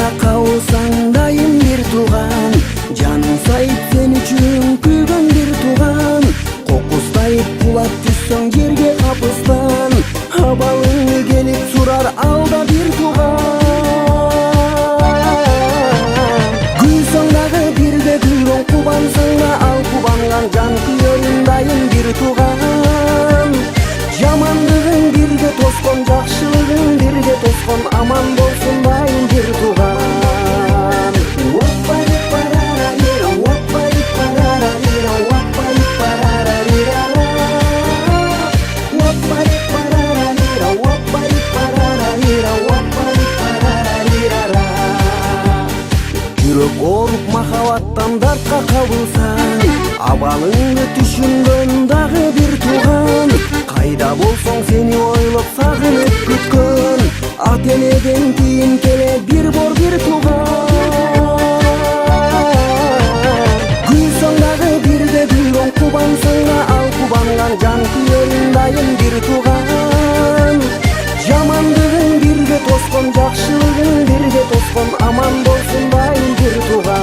дарка кабылсаң дайым бир тууган, жаның сайып сен үчүн күйгөн бир тууган. Кокустайып кулап түссөң жерге капыстан, абалыңды келип сурар алда бир тууган. Гүлсөң дагы бирге гүлгөн, кубансаң да ал кубанган, жан күйөрүн дайым бир тууган. Жамандыгың бирге тоскон, жакшылыгың бирге тоскон, аман болсун дайым бир тууган. Жүрөк ооруп махабаттан дартка кабылсаң, абалыңды түшүнгөн дагы бир тууган. Кайда болсоң сени ойлоп сагынып күткөн, ата энеден кийин келе бир бор бир тууган. Гүлсөң дагы бирге гүлгөн, кубансаң да ал кубанган, жан күйөрүн дайым бир тууган. Жамандыгың бирге тоскон, жакшылыгың бирге тоскон, аман болсун дайым бир тууган.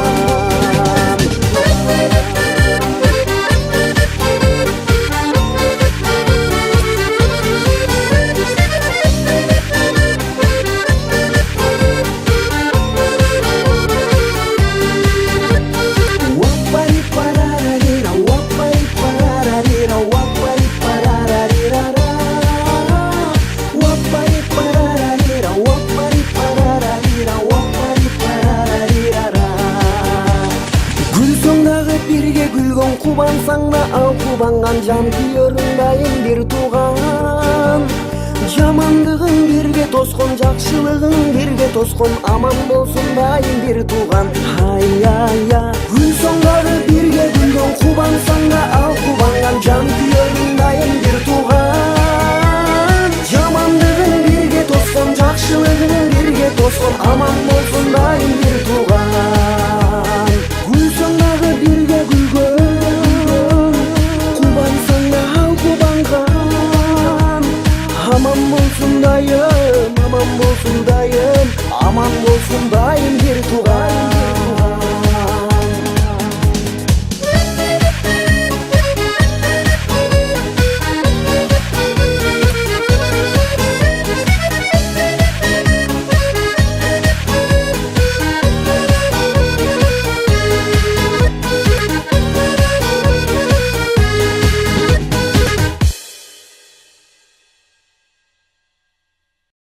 Кубансаң да ал кубанган, жан күйөрүң дайым бир тууган. Жамандыгың бирге тоскон, жакшылыгың бирге тоскон, аман болсун дайым бир тууган. Ай-я-я. Гүлсөң дагы бирге гүлгөн, кубансаң да ал кубанган, жан күйөрүң дайым бир тууган. Жамандыгың бирге тоскон, жакшылыгың бирге тоскон, аман